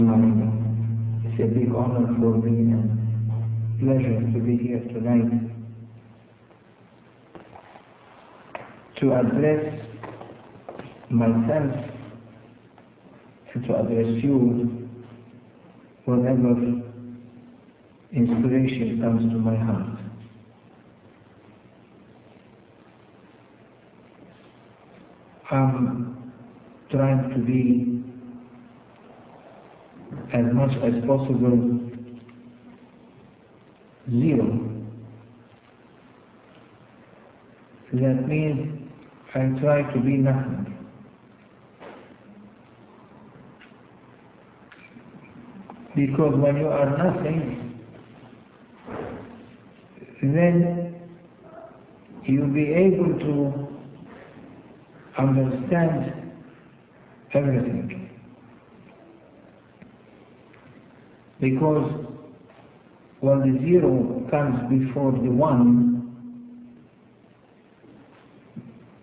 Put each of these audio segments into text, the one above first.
It's a big honor for me and pleasure to be here tonight to address myself and to address you whenever inspiration comes to my heart. I'm trying to be as much as possible zero. That means I try to be nothing. Because when you are nothing, then you'll be able to understand everything. Because when the zero comes before the one,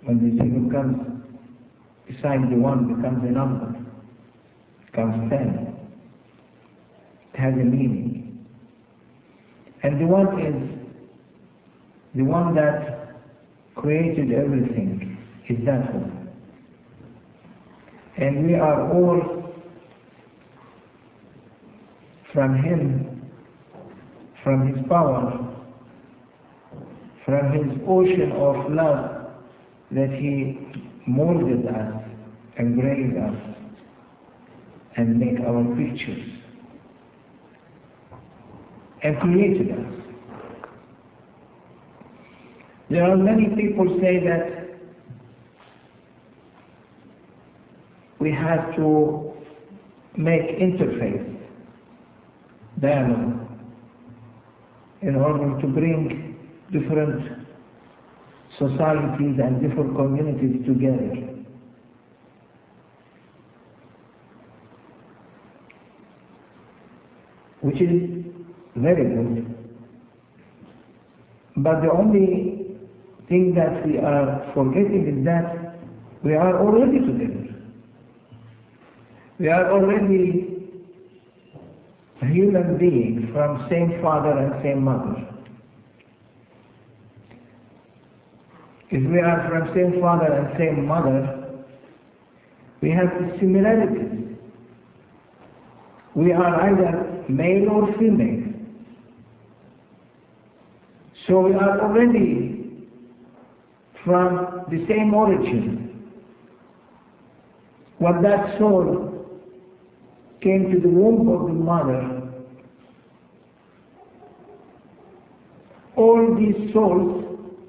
when the zero comes beside the one, becomes a number, becomes 10. It has a meaning. And the one is the one that created everything, is that one. And we are all from him, from his power, from his ocean of love that he molded us, engraved us, and made our pictures, and created us. There are many people say that we have to make interface, dialogue, in order to bring different societies and different communities together. Which is very good. But the only thing that we are forgetting is that we are already together. We are already a human being from same father and same mother. If we are from same father and same mother, we have similarities. We are either male or female. So we are already from the same origin. When that soul came to the womb of the mother, all these souls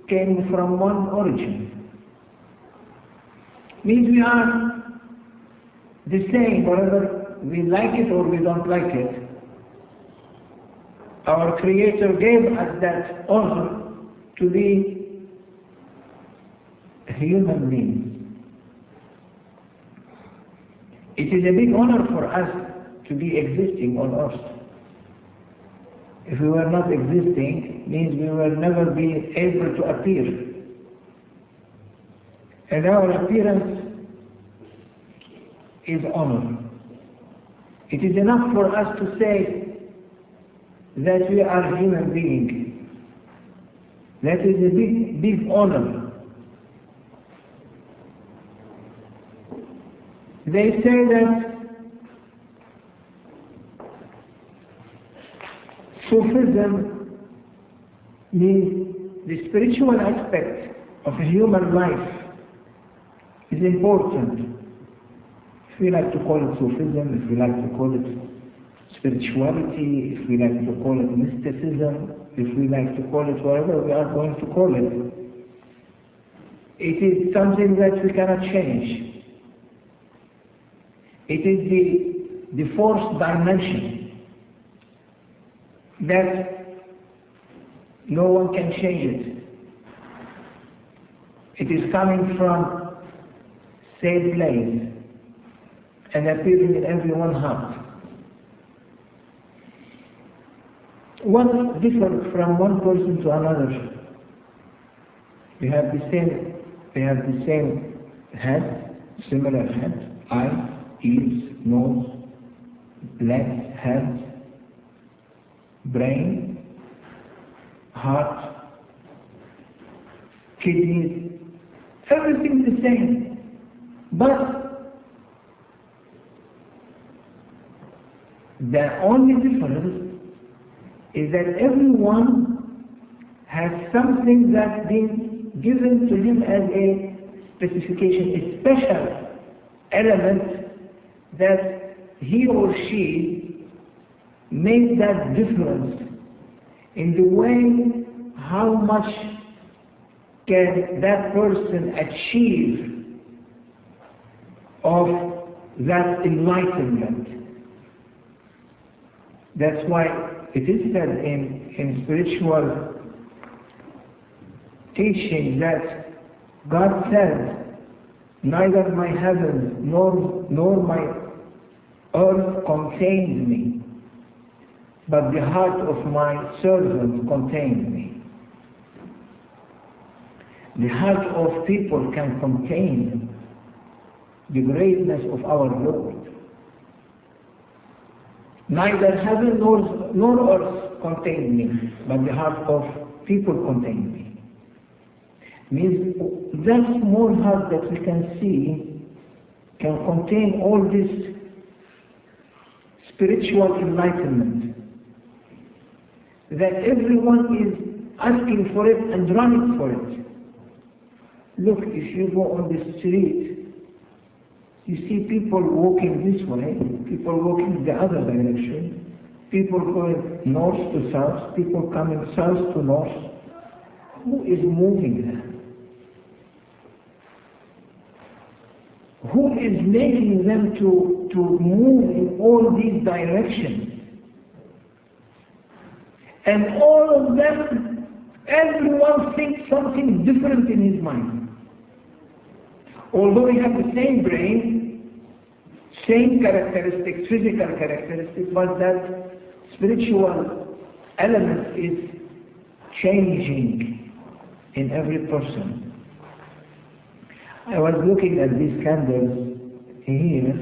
came from one origin. Means we are the same, whether we like it or we don't like it. Our Creator gave us that honor to be human beings. It is a big honor for us to be existing on earth. If we were not existing, means we will never be able to appear. And our appearance is honor. It is enough for us to say that we are human beings. That is a big, big honor. They say that Sufism means the spiritual aspect of human life is important. If we like to call it Sufism, if we like to call it spirituality, if we like to call it mysticism, if we like to call it whatever we are going to call it, it is something that we cannot change. It is the fourth dimension that no one can change it. It is coming from same place and appearing in everyone's heart. One different from one person to another. We have the same head, similar head, eye, ears, nose, legs, hands, brain, heart, kidneys, everything the same. But the only difference is that everyone has something that's been given to him as a specification, a special element that he or she made that difference in the way how much can that person achieve of that enlightenment. That's why it is said in spiritual teaching that God said, neither my heavens nor my earth contains me, but the heart of my servant contains me. The heart of people can contain the greatness of our Lord. Neither heaven nor earth contains me, but the heart of people contains me. Means that small heart that we can see can contain all this spiritual enlightenment, that everyone is asking for it and running for it. Look, if you go on the street, you see people walking this way, people walking the other direction, people going north to south, people coming south to north. Who is moving them? Who is making them to move in all these directions? And all of them, everyone thinks something different in his mind. Although we have the same brain, same characteristics, physical characteristics, but that spiritual element is changing in every person. I was looking at these candles here,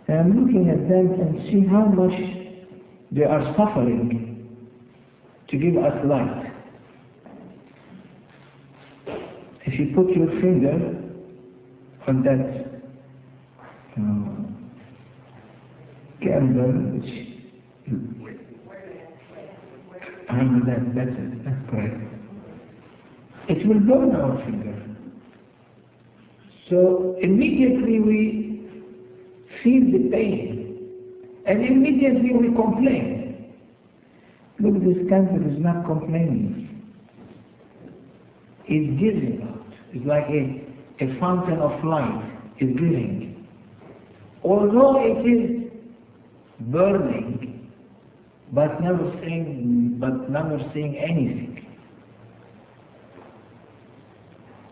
and I'm looking at them and see how much they are suffering to give us light. If you put your finger on that candle, which that's correct. It will burn our finger. So immediately we feel the pain, and immediately we complain. Look, this candle is not complaining. It's giving out. It's like a fountain of light is giving. Although it is burning, but never saying anything.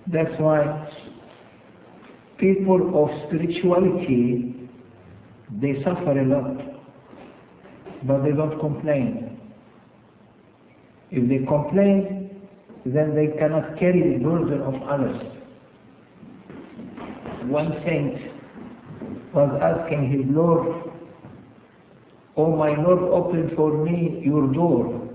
That's why people of spirituality, they suffer a lot, but they don't complain. If they complain, then they cannot carry the burden of others. One saint was asking his Lord, "Oh my Lord, open for me your door."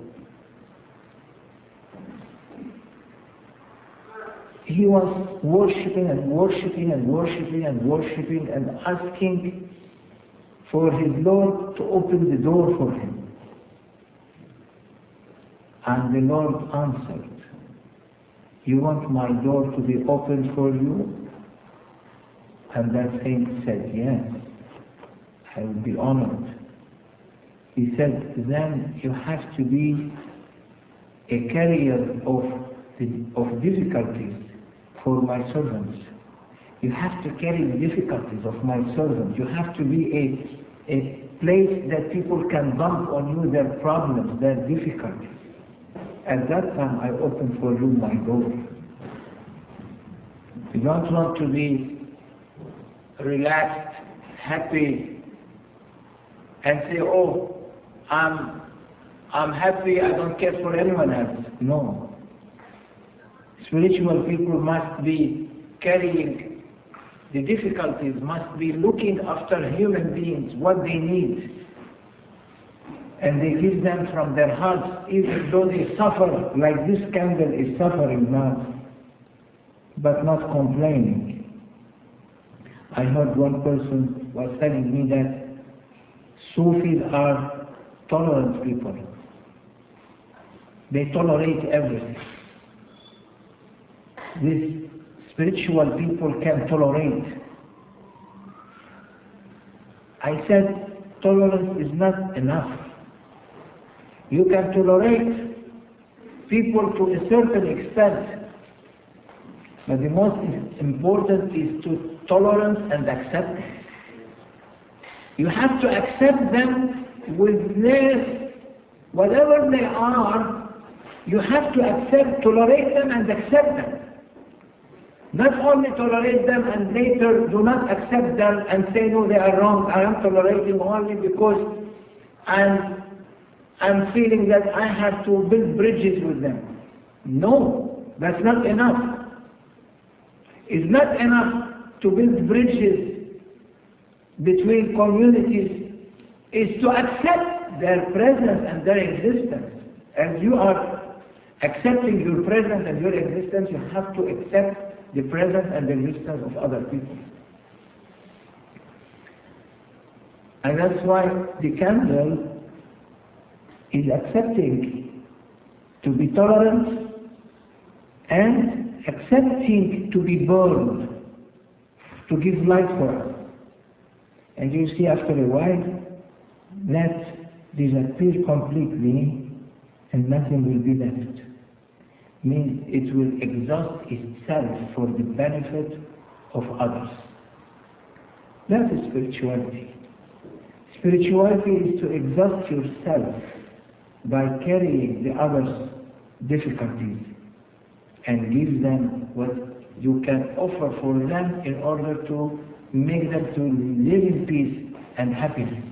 He was worshipping and worshipping and worshipping and worshipping and asking for his Lord to open the door for him. And the Lord answered, "You want my door to be opened for you?" And that saint said, "Yes, I will be honored." He said, "Then you have to be a carrier of difficulties for my servants. You have to carry the difficulties of my servants. You have to be a place that people can dump on you their problems, their difficulties. At that time I open for you my door." You don't want to be relaxed, happy, and say, "Oh, I'm happy, I don't care for anyone else." No. Spiritual people must be carrying the difficulties must be looking after human beings, what they need. And they give them from their hearts, even though they suffer, like this candle is suffering now, but not complaining. I heard one person was telling me that Sufis are tolerant people. They tolerate everything. These spiritual people can tolerate. I said, tolerance is not enough. You can tolerate people to a certain extent, but the most important is to tolerance and acceptance. You have to accept them with their, whatever they are, you have to accept, tolerate them and accept them. Not only tolerate them and later do not accept them and say, no, they are wrong, I am tolerating only because I'm feeling that I have to build bridges with them. No, that's not enough. It's not enough to build bridges between communities. It's to accept their presence and their existence. And you are accepting your presence and your existence, you have to accept the presence and the existence of other people. And that's why the candle is accepting to be tolerant and accepting to be burned, to give light for us. And you see after a while that disappears completely and nothing will be left. Means it will exhaust itself for the benefit of others. That is spirituality. Spirituality is to exhaust yourself by carrying the others' difficulties and give them what you can offer for them in order to make them to live in peace and happiness.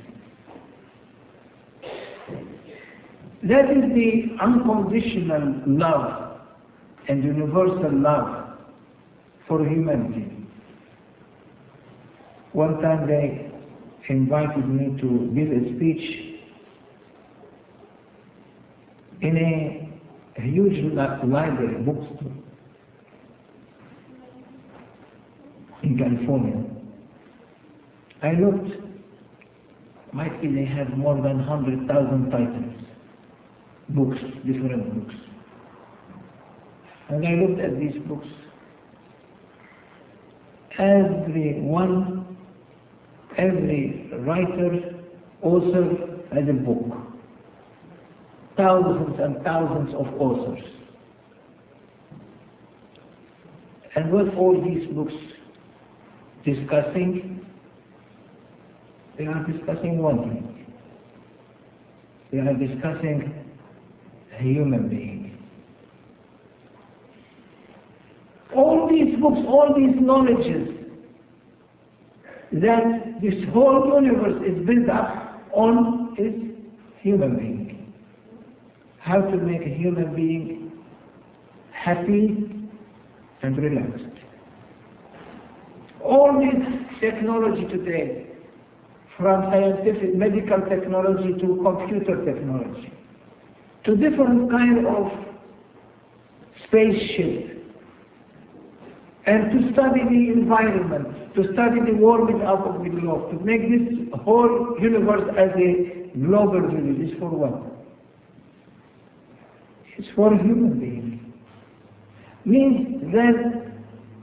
That is the unconditional love and universal love for humanity. One time they invited me to give a speech in a huge library, bookstore in California. I looked, might be they had more than 100,000 titles, books, different books. And I looked at these books. Every writer, author has a book. Thousands and thousands of authors. And what all these books discussing? They are discussing one thing. They are discussing a human being. All these books, all these knowledges, that this whole universe is built up on is human being. How to make a human being happy and relaxed. All this technology today, from scientific medical technology to computer technology, to different kind of spaceship, and to study the environment, to study the warming up of the globe, to make this whole universe as a global village, is for what? It's for human beings. Means that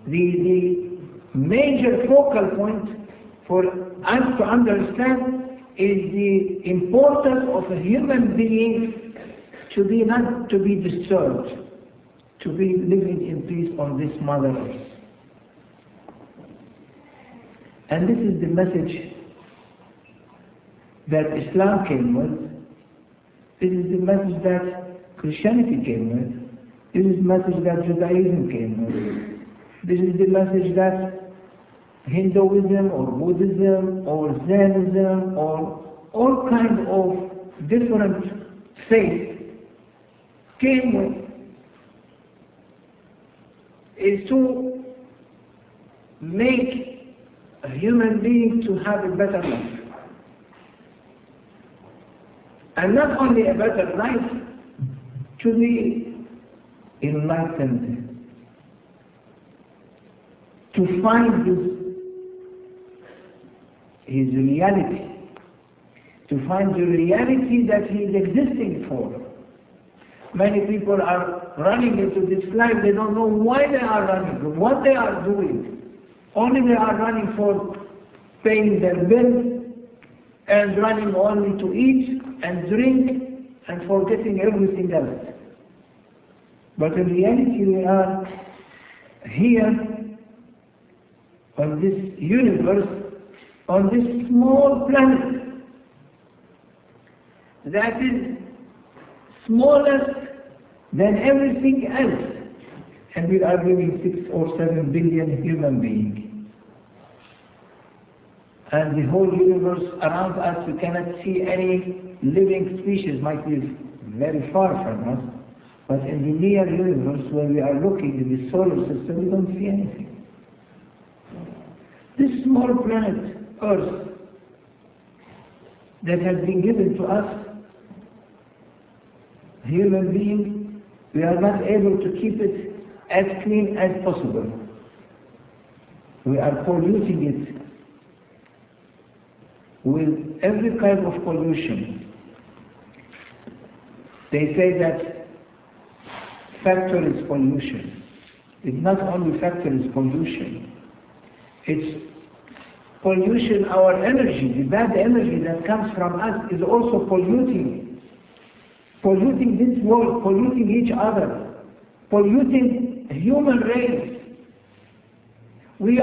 the major focal point for us to understand is the importance of a human being to be not to be disturbed, to be living in peace on this Mother Earth. And this is the message that Islam came with. This is the message that Christianity came with. This is the message that Judaism came with. This is the message that Hinduism or Buddhism or Zionism or all kinds of different faiths came with. Is to make a human being to have a better life. And not only a better life, to be enlightened, to find his reality, to find the reality that he is existing for. Many people are running into this life, they don't know why they are running, what they are doing. Only they are running for paying their bills and running only to eat and drink and forgetting everything else. But in reality we are here on this universe, on this small planet that is smaller than everything else, and we are living 6 or 7 billion human beings. And the whole universe around us, we cannot see any living species, might be very far from us, but in the near universe where we are looking in the solar system, we don't see anything. This small planet, Earth, that has been given to us, human beings, we are not able to keep it as clean as possible. We are polluting it with every kind of pollution. They say that factories pollution. It's not only factories pollution. It's pollution, our energy, the bad energy that comes from us is also polluting this world, polluting each other, polluting human race. We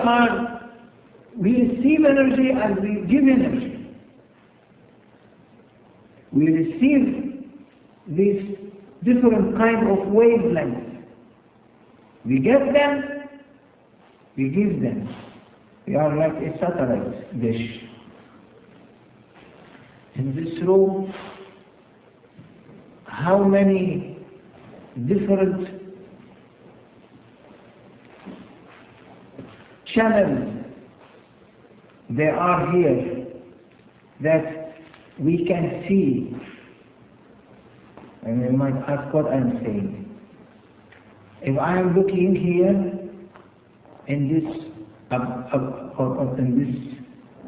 receive energy and we give energy. We receive these different kind of wavelengths. We get them, we give them. We are like a satellite dish. In this room, how many different channels there are here that we can see, and you might ask what I'm saying. If I am looking here in this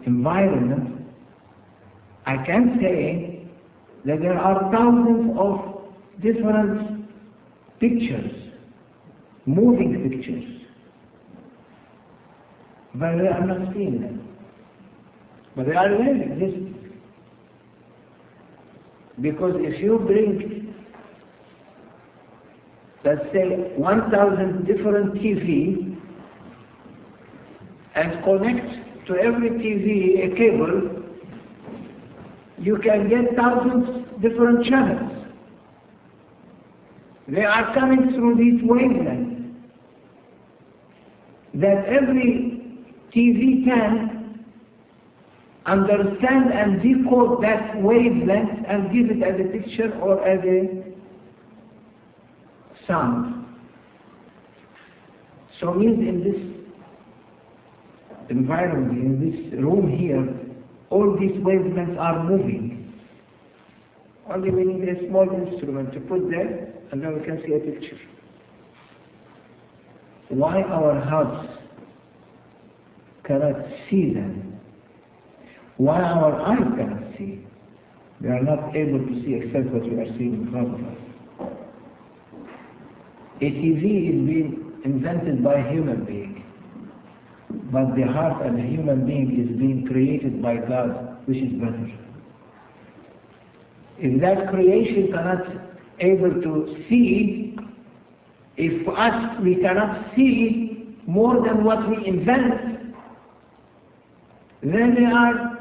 environment, I can say that there are thousands of different pictures, moving pictures, but we are not seeing them. But they are really existing. Because if you bring, let's say, 1,000 different TV and connect to every TV a cable, you can get thousands different channels. They are coming through these wavelengths that every TV can understand and decode that wavelength and give it as a picture or as a sound. So means in this environment, in this room here, all these wavelengths are moving. Only we need a small instrument to put there, and then we can see a picture. Why our hearts cannot see them? Why our eyes cannot see? We are not able to see except what we are seeing in front of us. A TV is being invented by a human being, but the heart of a human being is being created by God, which is better. If that creation cannot able to see, if us we cannot see more than what we invent, then they are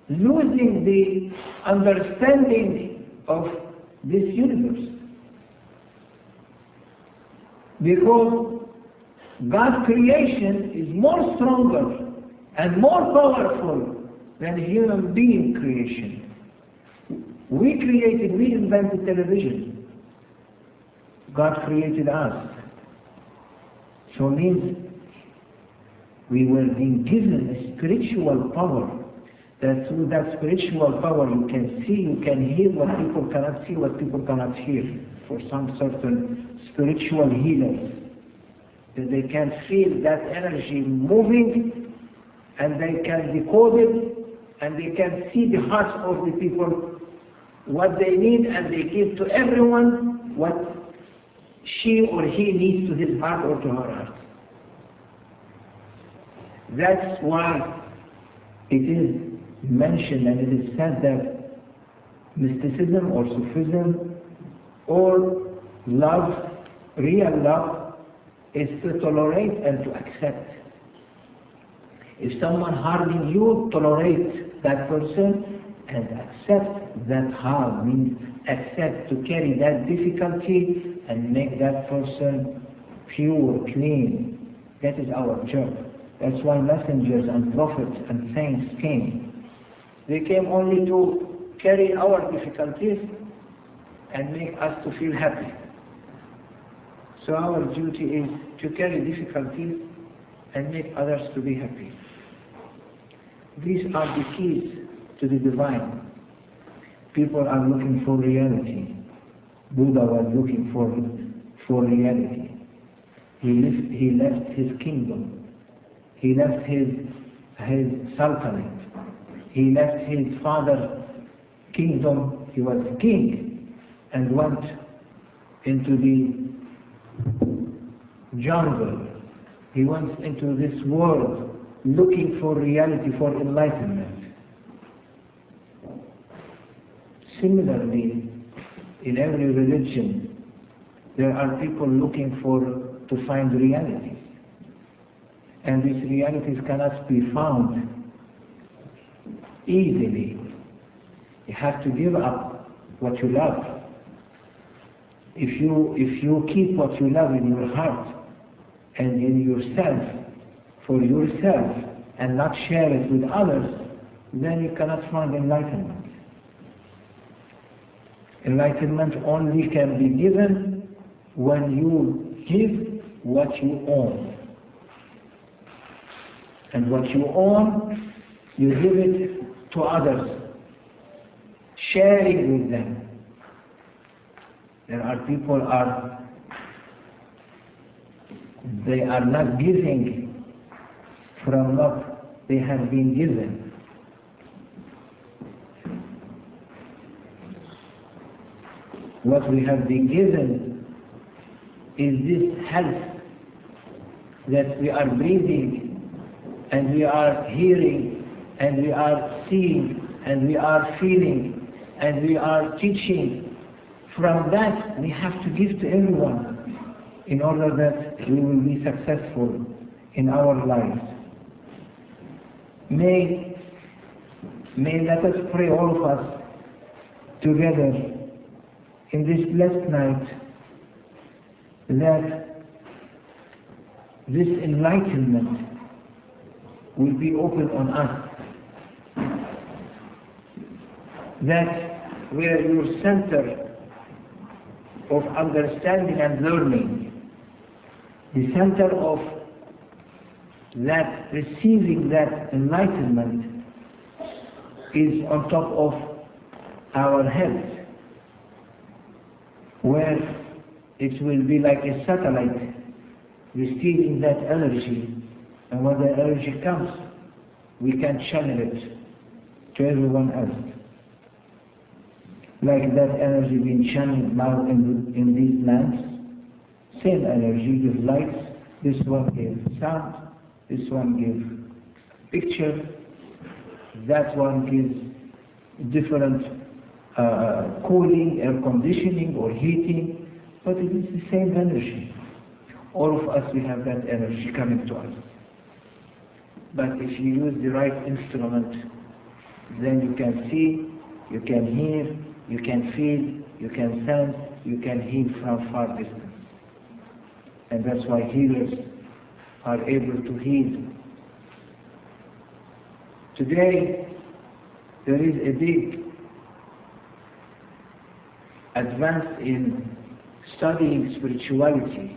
losing the understanding of this universe. Because God's creation is more stronger and more powerful than human being creation. We invented television. God created us. So it means We were being given a spiritual power. That through that spiritual power you can see, you can hear what people cannot see, what people cannot hear. For some certain spiritual healers, that they can feel that energy moving, and they can decode it, and they can see the hearts of the people, what they need, and they give to everyone what she or he needs to his heart or to her heart. That's why it is mentioned and it is said that mysticism or Sufism or love, real love, is to tolerate and to accept. If someone harming you, tolerate that person and accept that harm, means accept to carry that difficulty and make that person pure, clean. That is our job. That's why messengers and prophets and saints came. They came only to carry our difficulties and make us to feel happy. So our duty is to carry difficulties and make others to be happy. These are the keys to the divine. People are looking for reality. Buddha was looking for reality. He left his kingdom. He left his sultanate. He left his father's kingdom. He was king and went into the jungle. He went into this world looking for reality, for enlightenment. Similarly, in every religion, there are people looking to find reality. And these realities cannot be found easily. You have to give up what you love. If you keep what you love in your heart and in yourself, for yourself, and not share it with others, then you cannot find enlightenment. Enlightenment only can be given when you give what you own. And what you own, you give it to others, sharing with them. There are people they are not giving from what they have been given. What we have been given is this health that we are breathing, and we are hearing, and we are seeing, and we are feeling, and we are teaching. From that we have to give to everyone in order that we will be successful in our lives. May let us pray, all of us, together in this blessed night, that this enlightenment will be open on us. That where your center of understanding and learning, the center of that receiving that enlightenment is on top of our head, where it will be like a satellite receiving that energy, and when the energy comes, we can channel it to everyone else. Like that energy being channeled now in these lamps, same energy gives lights, this one gives sound, this one gives picture, that one gives different cooling, air conditioning or heating, but it is the same energy. All of us, we have that energy coming to us. But if you use the right instrument, then you can see, you can hear, you can feel, you can sense, you can heal from far distance. And that's why healers are able to heal. Today, there is a big advance in studying spirituality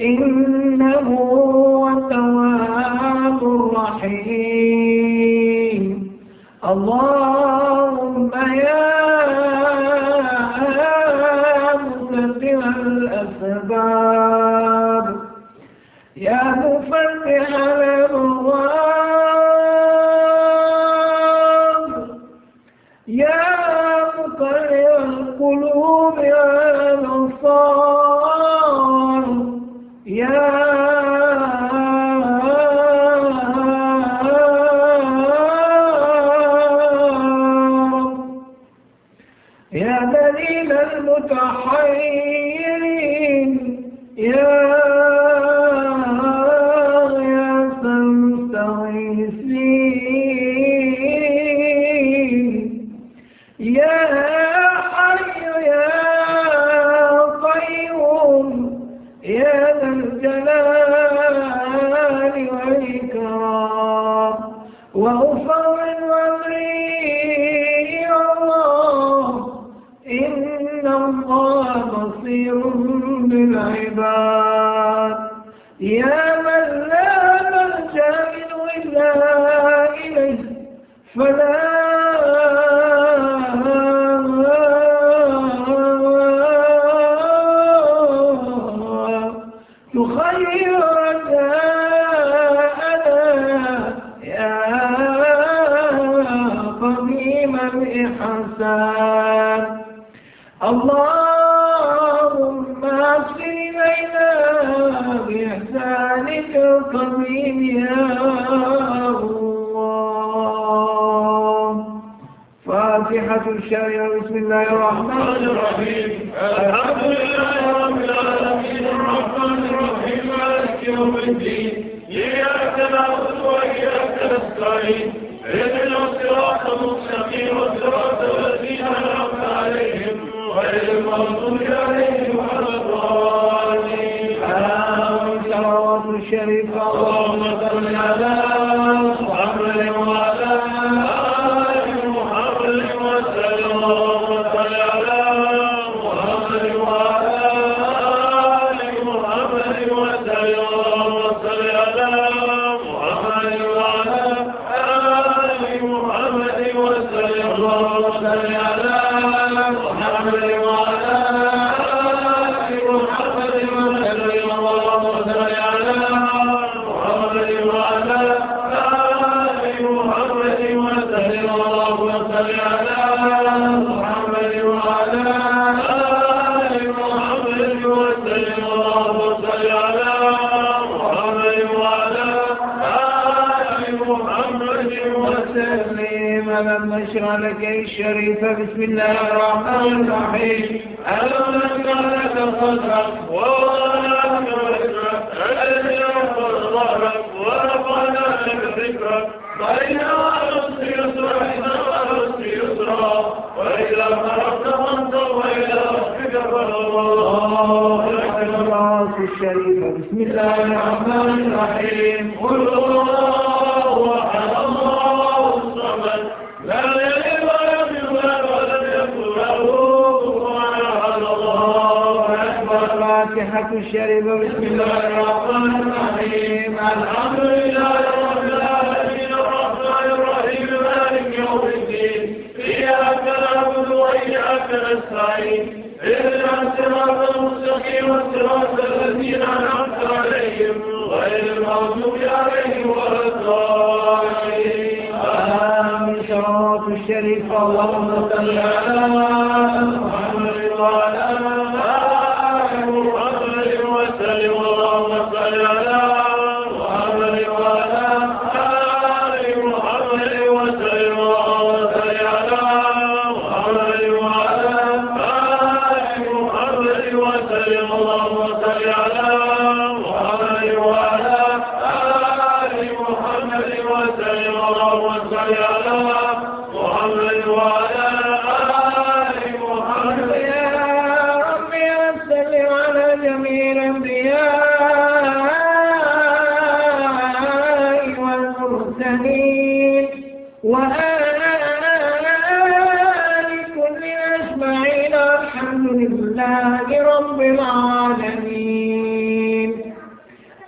إنه هو التواب الرحيم. اللهم يا مسبب الأسباب، يا مفتح الأبواب، يا مقرب القلوب والأبصار، يا دليل المتحيرين، يا المستغيثين، يا حي يا قيوم، يا ذا الجلال والإكرام. وأفوض أمري إلى الله، إن الله بصير بالعباد. يا من لا ملجأ إلا إليه، فلا تخير رجاءنا يا قديم الإحسان. اللهم أحسن إلينا بإحسانك القديم يا الله. فاتحة الشريعة. بسم الله الرحمن الرحيم. الحمد لله رب العالمين الرحمن الرحيم مالك يوم الدين. إياك نعبد وإياك نستعين. اهدنا الصراط المستقيم صراط الذين أنعمت عليهم غير المغضوب عليهم ولا الضالين. آمين. صلوات الشريف. اللهم صل على محمد وعلى آل محمد وسلم. اللهم صل على محمد وعلى آل محمد وسلم. اللهم صل على محمد وعلى آل محمد وسلم. اللهم صل على محمد وعلى آل محمد وسلم. اللهم صل على محمد وعلى آل محمد وسلم. اللهم صل على محمد وعلى آل محمد وسلم. اللهم صل على محمد وعلى آل محمد وسلم. لما اشرح لك الشريف. بسم الله الرحمن الرحيم. ألم نشرح لك صدرك ووضعنا عنك وزرك الذي أنقض ظهرك ورفعنا لك ذكرك فإن مع العسر يسرا إن مع العسر يسرا وإذا فرغت فانصب وإلى ربك فارغب. الله الراس الشريف. بسم الله الرحمن الرحيم. قل هو الله أحد الله الصمد لا يلد ولم يولد ولم يكن له كفوا أحد. الله أكبر. الفاتحة الشريف. بسم الله الرحمن الرحيم. الحمد لله رب العالمين الرحمن الرحيم مالك يوم الدين. إياك نعبد وإياك نستعين. اهدنا الصراط المستقيم صراط الذين أنعمت عليهم غير المغضوب عليهم ولا الضالين. آمين. صلوات الشريف. اللهم صل على محمد وعلى آل محمد وسلم. اللهم صل على محمد وعلى آل محمد وسلم. اللهم صل على محمد وعلى آل محمد وسلم. اللهم صل على محمد وعلى آل محمد وسلم. اللهم صل على محمد وعلى آل محمد. يا رب صل على جميع الأنبياء والمرسلين وآل كل أجمعين. الحمد لله رب العالمين.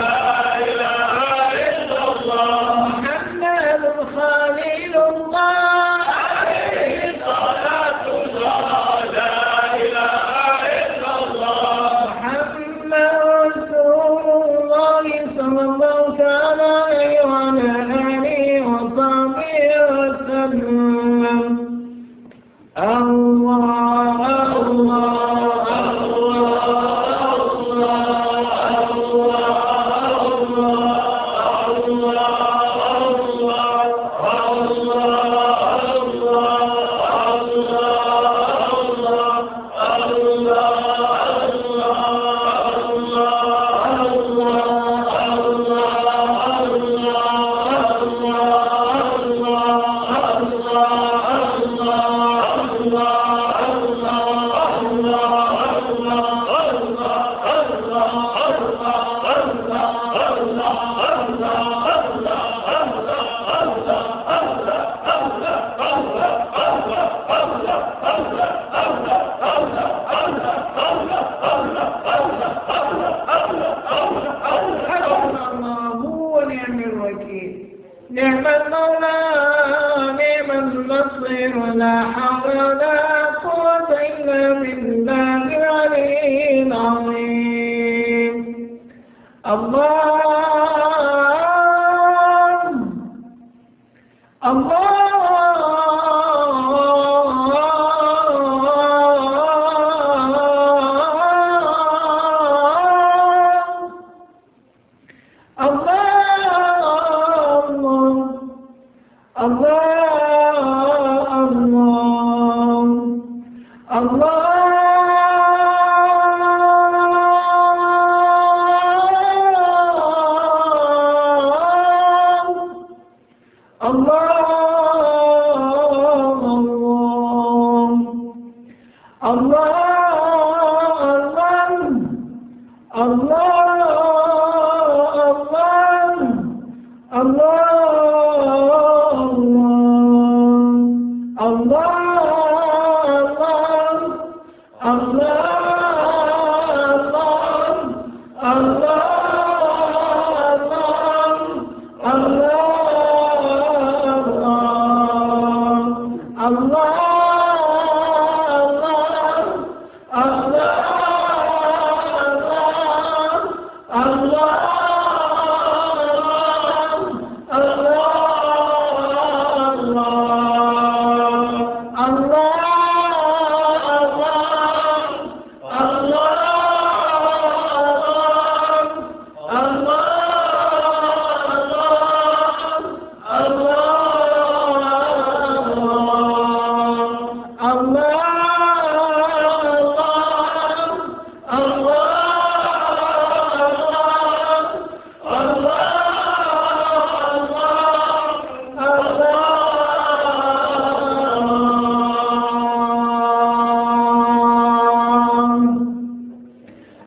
لا إله إلا الله محمد خليل الله عليه الصلاة والسلام لا إله إلا الله محمد رسول الله صلى الله عليه وعلى آله وصحبه وسلم. الله الله نعم المولى نعم النصير ولا حول ولا قوة إلا بالله العلي العظيم. الله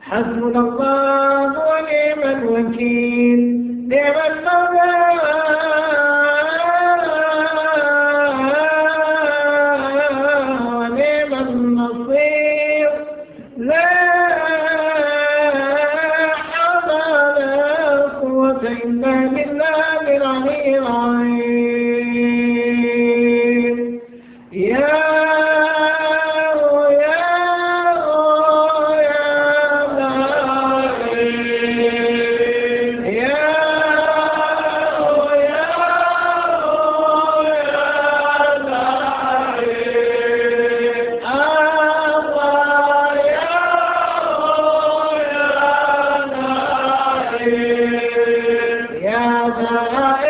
حسبنا الله ونعم الوكيل. نعم المولى ونعم النصير. لا حول ولا قوة إلا بالله العلي العظيم. يا يا